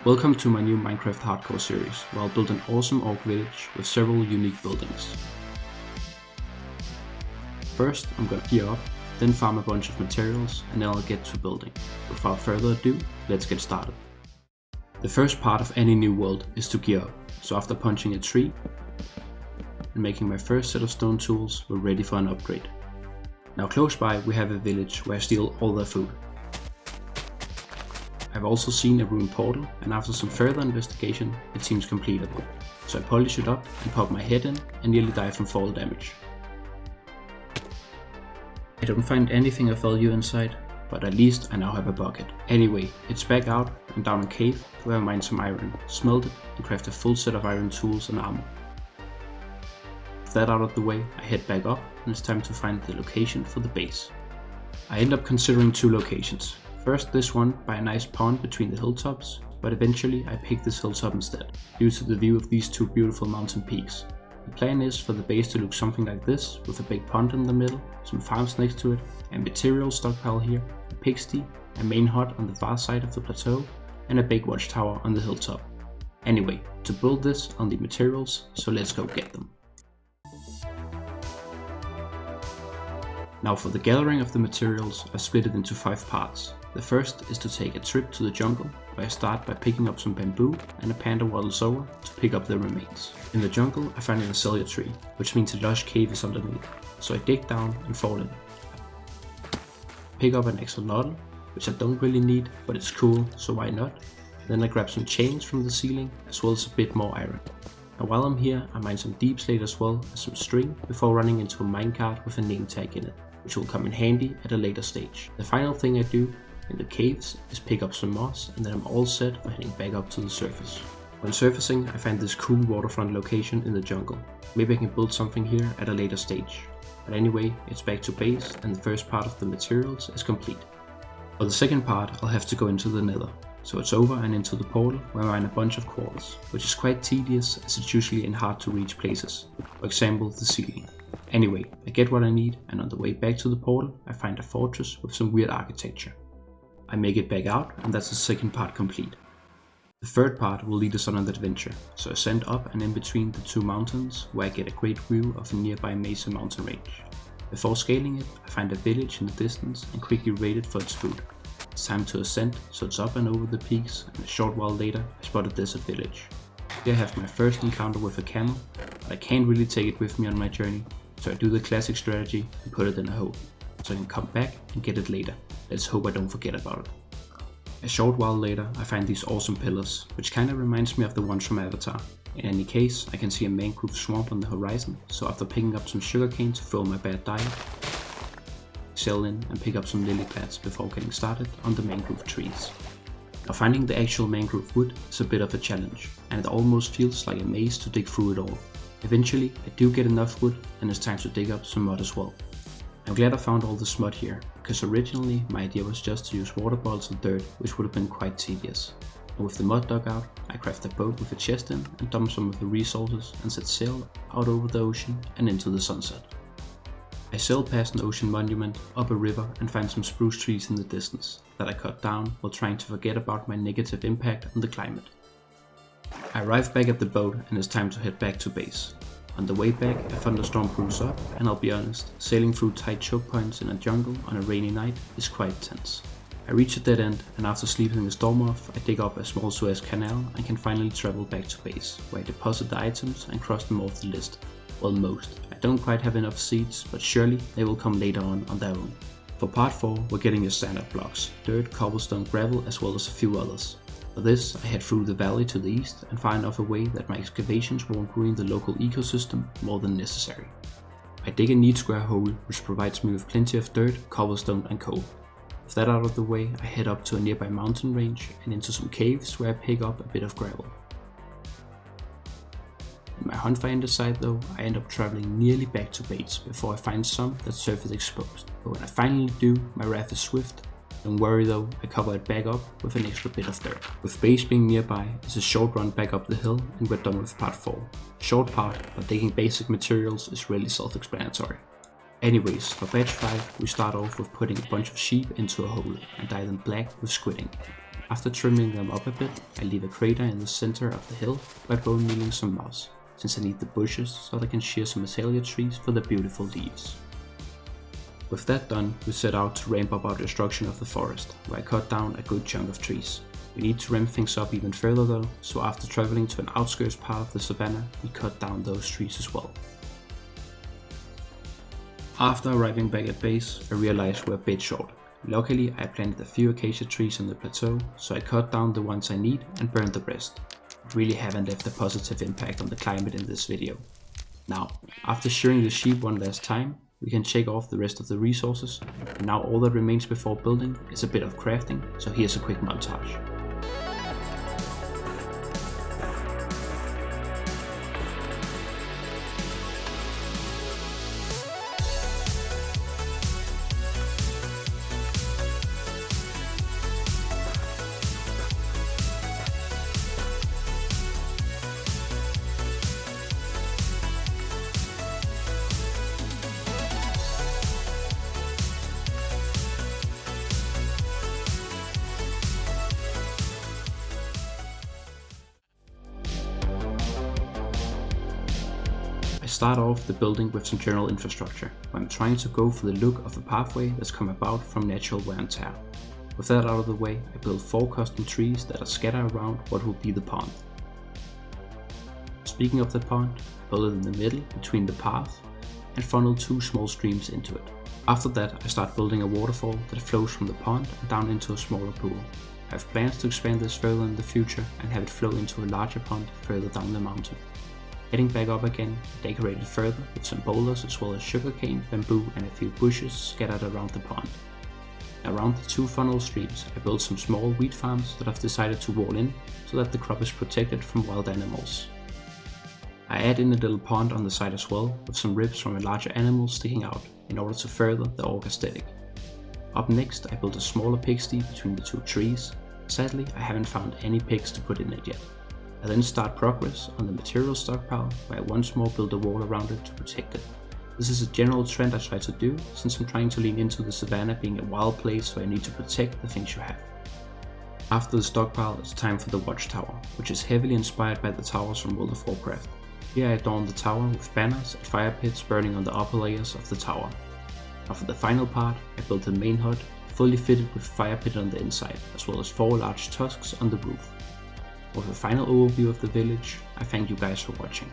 Welcome to my new Minecraft hardcore series, where I'll build an awesome orc village with several unique buildings. First, I'm gonna gear up, then farm a bunch of materials, and then I'll get to building. Without further ado, let's get started. The first part of any new world is to gear up, so after punching a tree and making my first set of stone tools, we're ready for an upgrade. Now close by we have a village where I steal all their food. I've also seen a ruined portal, and after some further investigation it seems completable, so I polish it up and pop my head in and nearly die from fall damage. I don't find anything of value inside, but at least I now have a bucket. Anyway, it's back out and down a cave where I mine some iron, smelt it and craft a full set of iron tools and armor. With that out of the way, I head back up and it's time to find the location for the base. I end up considering two locations. First this one by a nice pond between the hilltops, but eventually I pick this hilltop instead, due to the view of these two beautiful mountain peaks. The plan is for the base to look something like this, with a big pond in the middle, some farms next to it, a material stockpile here, a pigsty, a main hut on the far side of the plateau, and a big watchtower on the hilltop. Anyway, to build this I'll need materials, so let's go get them. Now for the gathering of the materials, I split it into 5 parts. The first is to take a trip to the jungle, where I start by picking up some bamboo and a panda waddles over to pick up the remains. In the jungle I find an azalea tree, which means a lush cave is underneath, so I dig down and fall in. Pick up an extra noddle, which I don't really need, but it's cool, so why not? Then I grab some chains from the ceiling, as well as a bit more iron. Now while I'm here, I mine some deep slate as well as some string, before running into a minecart with a name tag in it, which will come in handy at a later stage. The final thing I do in the caves is pick up some moss, and then I'm all set for heading back up to the surface. When surfacing, I find this cool waterfront location in the jungle. Maybe I can build something here at a later stage. But anyway, it's back to base and the first part of the materials is complete. For the second part, I'll have to go into the nether. So it's over and into the portal, where I mine a bunch of quartz, which is quite tedious as it's usually in hard to reach places, for example the ceiling. Anyway, I get what I need, and on the way back to the portal I find a fortress with some weird architecture. I make it back out, and that's the second part complete. The third part will lead us on an adventure, so I ascend up and in between the two mountains, where I get a great view of a nearby mesa mountain range. Before scaling it, I find a village in the distance and quickly raid it for its food. It's time to ascend, so it's up and over the peaks, and a short while later I spot a desert village. Here I have my first encounter with a camel, but I can't really take it with me on my journey, so I do the classic strategy and put it in a hole, so I can come back and get it later. Let's hope I don't forget about it. A short while later I find these awesome pillars, which kinda reminds me of the ones from Avatar. In any case, I can see a mangrove swamp on the horizon, so after picking up some sugarcane to fill my bad diet, sell in and pick up some lily pads before getting started on the mangrove trees. Now finding the actual mangrove wood is a bit of a challenge, and it almost feels like a maze to dig through it all. Eventually I do get enough wood, and it's time to dig up some mud as well. I'm glad I found all this mud here, because originally my idea was just to use water bottles and dirt, which would have been quite tedious. And with the mud dug out, I craft a boat with a chest in and dump some of the resources and set sail out over the ocean and into the sunset. I sail past an ocean monument, up a river, and find some spruce trees in the distance that I cut down while trying to forget about my negative impact on the climate. I arrive back at the boat and it's time to head back to base. On the way back, a thunderstorm brews up, and I'll be honest, sailing through tight choke points in a jungle on a rainy night is quite tense. I reach a dead end, and after sleeping the storm off, I dig up a small Suez canal and can finally travel back to base, where I deposit the items and cross them off the list. Well, most. I don't quite have enough seeds, but surely they will come later on their own. For part 4, we're getting your standard blocks: dirt, cobblestone, gravel, as well as a few others. For this, I head through the valley to the east and find off a way that my excavations won't ruin the local ecosystem more than necessary. I dig a neat square hole, which provides me with plenty of dirt, cobblestone and coal. With that out of the way, I head up to a nearby mountain range and into some caves where I pick up a bit of gravel. In my hunt for andesite though, I end up traveling nearly back to base before I find some that surface exposed. But when I finally do, my wrath is swift. Don't worry though, I cover it back up with an extra bit of dirt. With base being nearby, it's a short run back up the hill and we're done with part 4. Short part, but digging basic materials is really self-explanatory. Anyways, for batch 5, we start off with putting a bunch of sheep into a hole and dye them black with squid ink. After trimming them up a bit, I leave a crater in the center of the hill by bone mealing some moss, since I need the bushes so that I can shear some azalea trees for the beautiful leaves. With that done, we set out to ramp up our destruction of the forest, where I cut down a good chunk of trees. We need to ramp things up even further though, so after traveling to an outskirts part of the savanna, we cut down those trees as well. After arriving back at base, I realized we're a bit short. Luckily, I planted a few acacia trees on the plateau, so I cut down the ones I need and burned the rest. It really haven't left a positive impact on the climate in this video. Now, after shearing the sheep one last time, we can check off the rest of the resources, and now all that remains before building is a bit of crafting, so here's a quick montage. I start off the building with some general infrastructure, where I'm trying to go for the look of a pathway that's come about from natural wear and tear. With that out of the way, I build 4 custom trees that are scattered around what will be the pond. Speaking of the pond, I build it in the middle between the path and funnel 2 small streams into it. After that, I start building a waterfall that flows from the pond and down into a smaller pool. I have plans to expand this further in the future and have it flow into a larger pond further down the mountain. Heading back up again, I decorate it further with some boulders as well as sugarcane, bamboo and a few bushes scattered around the pond. Around the 2 funnel streams, I built some small wheat farms that I've decided to wall in so that the crop is protected from wild animals. I add in a little pond on the side as well, with some ribs from a larger animal sticking out in order to further the orc aesthetic. Up next, I built a smaller pigsty between the 2 trees. Sadly, I haven't found any pigs to put in it yet. I then start progress on the material stockpile, where I once more build a wall around it to protect it. This is a general trend I try to do, since I'm trying to lean into the savanna being a wild place where I need to protect the things you have. After the stockpile, it's time for the watchtower, which is heavily inspired by the towers from World of Warcraft. Here I adorn the tower with banners and fire pits burning on the upper layers of the tower. Now for the final part, I built the main hut, fully fitted with fire pit on the inside, as well as 4 large tusks on the roof. With a final overview of the village, I thank you guys for watching.